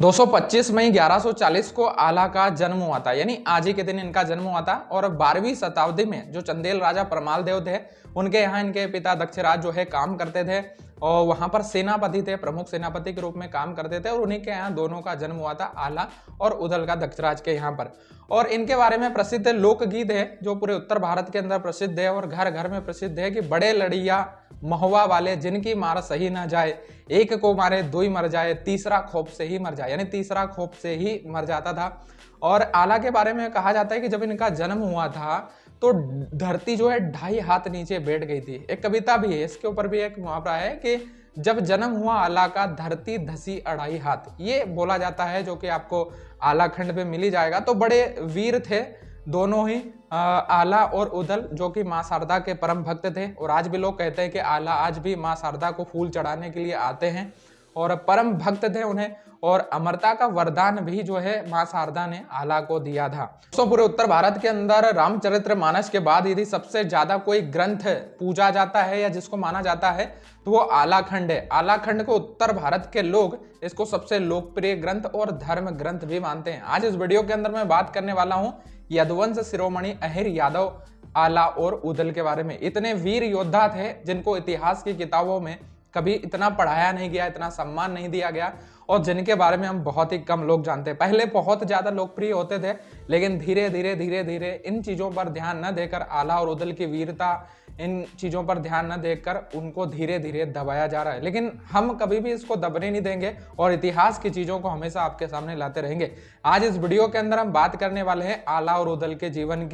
225 मई 1140 को आला का जन्म हुआ था, यानी आज ही के दिन इनका जन्म हुआ था। और 12वीं शताब्दी में जो चंदेल राजा परमाल देव थे, उनके यहाँ इनके पिता दक्षराज जो है काम करते थे और वहां पर सेनापति थे, प्रमुख सेनापति के रूप में काम करते थे। और उन्हीं के यहाँ दोनों का जन्म हुआ था, आला और उदल का, दक्षराज के यहाँ पर। और इनके बारे में प्रसिद्ध लोकगीत है जो पूरे उत्तर भारत के अंदर प्रसिद्ध है और घर घर में प्रसिद्ध है कि बड़े लड़िया महुआ वाले जिनकी मार सही ना जाए, एक को मारे दो ही मर जाए, तीसरा खोप से ही मर जाए, यानी तीसरा खोप से ही मर जाता था। और आला के बारे में कहा जाता है कि जब इनका जन्म हुआ था तो धरती जो है 2.5 हाथ नीचे बैठ गई थी। एक कविता भी है, इसके ऊपर भी एक मुहावरा है कि जब जन्म हुआ आला का, धरती धसी 2.5 हाथ, ये बोला जाता है, जो कि आपको आला खंड पे मिल ही जाएगा। तो बड़े वीर थे दोनों ही, आला और उदल, जो कि मां शारदा के परम भक्त थे। और आज भी लोग कहते हैं कि आला आज भी मां शारदा को फूल चढ़ाने के लिए आते हैं और परम भक्त थे उन्हें। और अमरता का वरदान भी जो है मां शारदा ने आला को दिया था। तो पूरे उत्तर भारत के अंदर रामचरितमानस के बाद यदि सबसे ज्यादा कोई ग्रंथ पूजा जाता है या जिसको माना जाता है तो वो आला खंड है। आला खंड को उत्तर भारत के लोग इसको सबसे लोकप्रिय ग्रंथ और धर्म ग्रंथ भी मानते हैं। आज इस वीडियो के अंदर मैं बात करने वाला हूँ यदुवंश शिरोमणि अहिर यादव, आला और उदल के बारे में। इतने वीर योद्धा थे जिनको इतिहास की किताबों में कभी इतना पढ़ाया नहीं गया, इतना सम्मान नहीं दिया गया और जिनके बारे में हम बहुत ही कम लोग जानते हैं। पहले बहुत ज्यादा लोकप्रिय होते थे, लेकिन धीरे धीरे इन चीजों पर ध्यान न देकर, आला और उदल की वीरता, इन चीजों पर ध्यान न देकर उनको धीरे धीरे दबाया जा रहा है। लेकिन हम कभी भी इसको दबने नहीं देंगे और इतिहास की चीजों को हमेशा आपके सामने लाते रहेंगे। आज इस वीडियो के अंदर हम बात करने वाले हैं आला और उदल के जीवन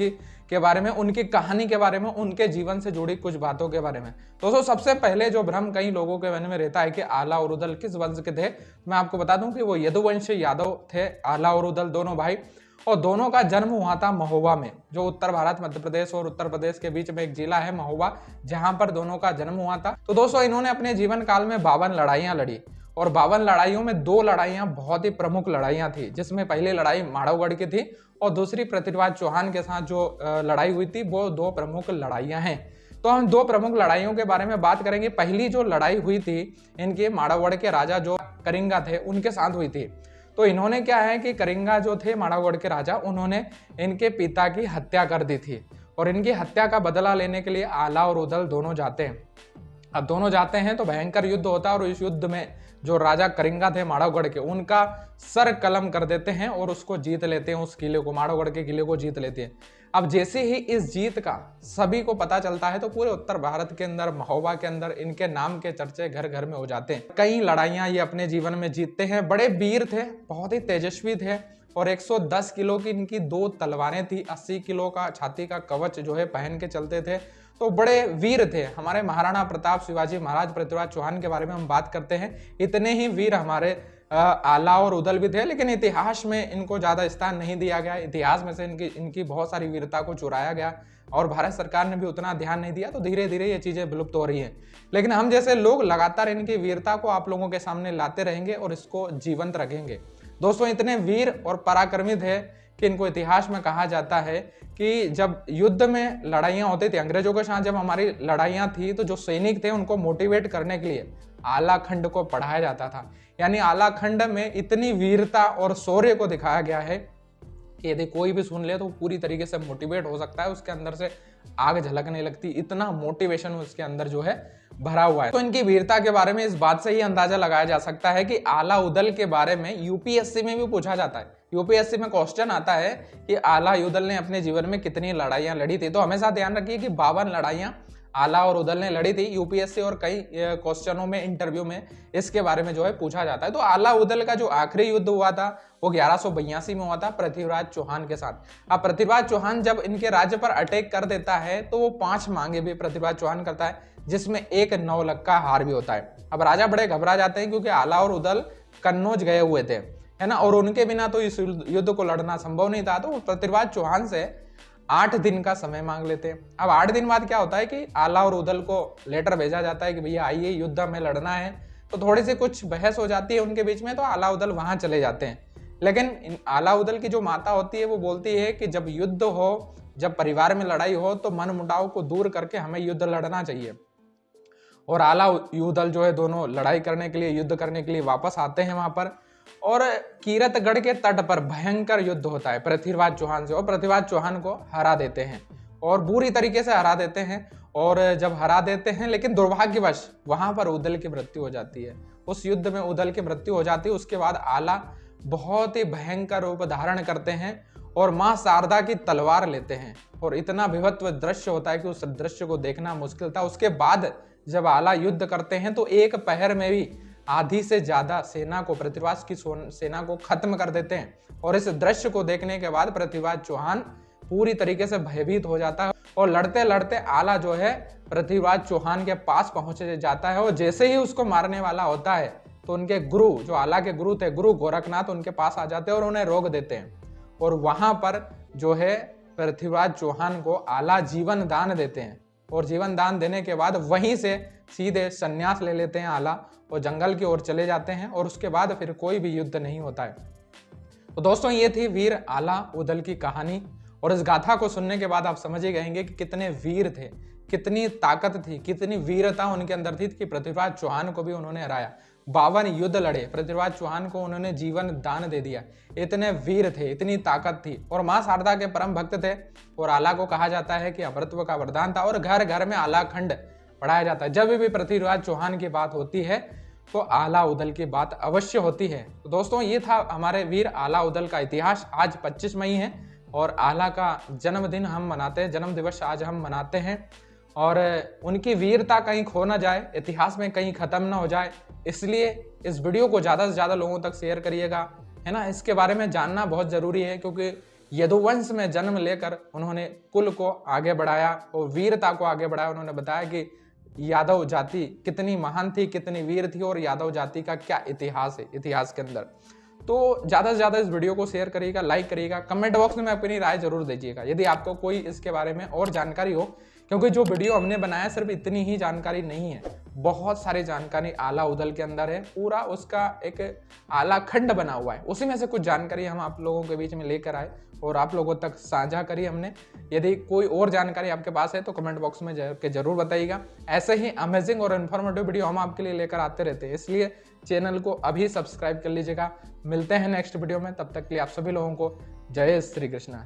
के बारे में, उनकी कहानी के बारे में, उनके जीवन से जुड़ी कुछ बातों के बारे में। दोस्तों, सबसे पहले जो भ्रम कई लोगों के मन में रहता है कि आला और उदल किस वंश के थे, मैं आपको बता दूं कि वो यदुवंशी यादव थे, आला और उदल दोनों भाई। और दोनों का जन्म हुआ था महोबा में, जो उत्तर भारत, मध्य प्रदेश और उत्तर प्रदेश के बीच में एक जिला है महोबा, जहां पर दोनों का जन्म हुआ था। तो दोस्तों, इन्होंने अपने जीवन काल में 52 लड़ाइयां लड़ी और 52 लड़ाइयों में 2 लड़ाइयां बहुत ही प्रमुख लड़ाइयां थी, जिसमें पहली लड़ाई माधवगढ़ की थी और दूसरी पृथ्वीराज चौहान के साथ जो लड़ाई हुई थी, वो 2 प्रमुख लड़ाइयां हैं। तो हम 2 प्रमुख लड़ाइयों के बारे में बात करेंगे। पहली जो लड़ाई हुई थी इनके माधवगढ़ के राजा जो करिंगा थे उनके साथ हुई थी। तो इन्होंने क्या है कि करिंगा जो थे माधवगढ़ के राजा, उन्होंने इनके पिता की हत्या कर दी थी और इनकी हत्या का बदला लेने के लिए आला और उदल दोनों जाते हैं। अब दोनों जाते हैं तो भयंकर युद्ध होता है और इस युद्ध में जो राजा करिंगा थे माधवगढ़ के, उनका सर कलम कर देते हैं और उसको जीत लेते हैं, उस किले को, माधवगढ़ के किले को जीत लेते हैं। अब जैसे ही इस जीत का सभी को पता चलता है तो पूरे उत्तर भारत के अंदर, महोबा के अंदर इनके नाम के चर्चे घर घर में हो जाते हैं। कई लड़ाइयां ये अपने जीवन में जीतते हैं। बड़े वीर थे, बहुत ही तेजस्वी थे और 110 किलो की इनकी 2 तलवारें थी, 80 किलो का छाती का कवच जो है पहन के चलते थे। तो बड़े वीर थे। हमारे महाराणा प्रताप, शिवाजी महाराज, पृथ्वीराज चौहान के बारे में हम बात करते हैं, इतने ही वीर हमारे आला और उदल भी थे, लेकिन इतिहास में इनको ज्यादा स्थान नहीं दिया गया। इतिहास में से इनकी बहुत सारी वीरता को चुराया गया और भारत सरकार ने भी उतना ध्यान नहीं दिया। तो धीरे धीरे ये चीजें विलुप्त हो रही हैं। लेकिन हम जैसे लोग लगातार इनकी वीरता को आप लोगों के सामने लाते रहेंगे और इसको जीवंत रखेंगे। दोस्तों, इतने वीर और पराक्रमी थे कि इनको इतिहास में कहा जाता है कि जब युद्ध में लड़ाइयां होती थी अंग्रेजों के साथ, जब हमारी लड़ाइयां थी, तो जो सैनिक थे उनको मोटिवेट करने के लिए आला खंड को पढ़ाया जाता था। यानी आला खंड में इतनी वीरता और शौर्य को दिखाया गया है कि यदि कोई भी सुन ले तो पूरी तरीके से मोटिवेट हो सकता है, उसके अंदर से आग झलकने लगती, इतना मोटिवेशन उसके अंदर जो है भरा हुआ है। तो इनकी वीरता के बारे में इस बात से ही अंदाजा लगाया जा सकता है कि आला उदल के बारे में यूपीएससी में भी पूछा जाता है। यूपीएससी में क्वेश्चन आता है कि आला उदल ने अपने जीवन में कितनी लड़ाइयां लड़ी थी। तो हमेशा ध्यान रखिए कि 52 लड़ाइयां आला और उदल ने लड़ी थी। यूपीएससी और कई क्वेश्चनों में, इंटरव्यू में इसके बारे में जो है पूछा जाता है। तो आला उदल का जो आखिरी युद्ध हुआ था वो 1182 में हुआ था पृथ्वीराज चौहान के साथ। अब पृथ्वीराज चौहान जब इनके राज्य पर अटैक कर देता है तो वो 5 मांगे भी पृथ्वीराज चौहान करता है, जिसमें एक 9 लाख का हार भी होता है। अब राजा बड़े घबरा जाते हैं क्योंकि आला और उदल कन्नौज गए हुए थे, है ना, और उनके बिना तो इस युद्ध को लड़ना संभव नहीं था। तो वो पृथ्वीराज चौहान से 8 दिन का समय मांग लेते हैं। अब 8 दिन बाद क्या होता है कि आला और उदल को लेटर भेजा जाता है कि भैया आइए, युद्ध में लड़ना है। तो थोड़ी सी कुछ बहस हो जाती है उनके बीच में, तो आला उदल वहां चले जाते हैं। लेकिन आला उदल की जो माता होती है वो बोलती है कि जब युद्ध हो, जब परिवार में लड़ाई हो, तो मन मुटाव को दूर करके हमें युद्ध लड़ना चाहिए। और आला उदल जो है दोनों लड़ाई करने के लिए, युद्ध करने के लिए वापस आते हैं वहां पर। और कीरतगढ़ के तट पर भयंकर युद्ध होता है पृथ्वीराज चौहान से, और पृथ्वीराज चौहान को हरा देते हैं और बुरी तरीके से हरा देते हैं। और जब हरा देते हैं, लेकिन दुर्भाग्यवश वहां पर उदल की मृत्यु हो जाती है। उस युद्ध में उदल की मृत्यु हो जाती है। उसके बाद आला बहुत ही भयंकर रूप धारण करते हैं और मां शारदा की तलवार लेते हैं, और इतना विभत्व दृश्य होता है कि उस दृश्य को देखना मुश्किल था। उसके बाद जब आला युद्ध करते हैं तो एक पहर में भी आधी से ज्यादा सेना को, पृथ्वीराज की सेना को खत्म कर देते हैं। और इस दृश्य को देखने के बाद पृथ्वीराज चौहान पूरी तरीके से भयभीत हो जाता है और लड़ते लड़ते आला जो है पृथ्वीराज चौहान के पास पहुंच जाता है। और जैसे ही उसको मारने वाला होता है तो उनके गुरु, जो आला के गुरु थे, गुरु गोरखनाथ, उनके पास आ जाते हैं और उन्हें रोक देते हैं। और वहां पर जो है पृथ्वीराज चौहान को आला जीवन दान देते हैं, और जीवन दान देने के बाद वहीं से सीधे संन्यास ले लेते हैं आला और जंगल की ओर चले जाते हैं। और उसके बाद फिर कोई भी युद्ध नहीं होता है। तो दोस्तों, ये थी वीर आला उदल की कहानी। और इस गाथा को सुनने के बाद आप समझ ही गएंगे कि कितने वीर थे, कितनी ताकत थी, कितनी वीरता उनके अंदर थी कि पृथ्वीराज चौहान को भी उन्होंने हराया। 52 युद्ध लड़े, पृथ्वीराज चौहान को उन्होंने जीवन दान दे दिया। इतने वीर थे, इतनी ताकत थी, और मां शारदा के परम भक्त थे। और आला को कहा जाता है कि अमृतत्व का वरदान था, और घर घर में आला खंड पढ़ाया जाता है। जब भी पृथ्वीराज चौहान की बात होती है तो आला उदल की बात अवश्य होती है। तो दोस्तों, ये था हमारे वीर आला उदल का इतिहास। आज 25 मई है और आला का जन्मदिन हम मनाते हैं, जन्म दिवस आज हम मनाते हैं। और उनकी वीरता कहीं खो ना जाए, इतिहास में कहीं खत्म ना हो जाए, इसलिए इस वीडियो को ज़्यादा से ज़्यादा लोगों तक शेयर करिएगा, है ना। इसके बारे में जानना बहुत ज़रूरी है, क्योंकि यदुवंश में जन्म लेकर उन्होंने कुल को आगे बढ़ाया और वीरता को आगे बढ़ाया। उन्होंने बताया कि यादव जाति कितनी महान थी, कितनी वीर थी, और यादव जाति का क्या इतिहास है इतिहास के अंदर। तो ज़्यादा से ज़्यादा इस वीडियो को शेयर करिएगा, लाइक करिएगा, कमेंट बॉक्स में अपनी राय जरूर दीजिएगा यदि आपको कोई इसके बारे में और जानकारी हो, क्योंकि जो वीडियो हमने बनाया सिर्फ इतनी ही जानकारी नहीं है, बहुत सारी जानकारी आला उदल के अंदर है। पूरा उसका एक आला खंड बना हुआ है, उसी में से कुछ जानकारी हम आप लोगों के बीच में लेकर आए और आप लोगों तक साझा करी हमने। यदि कोई और जानकारी आपके पास है तो कमेंट बॉक्स में जरूर बताइएगा। ऐसे ही अमेजिंग और इन्फॉर्मेटिव वीडियो हम आपके लिए लेकर आते रहते हैं, इसलिए चैनल को अभी सब्सक्राइब कर लीजिएगा। मिलते हैं नेक्स्ट वीडियो में, तब तक के लिए आप सभी लोगों को जय श्री कृष्ण।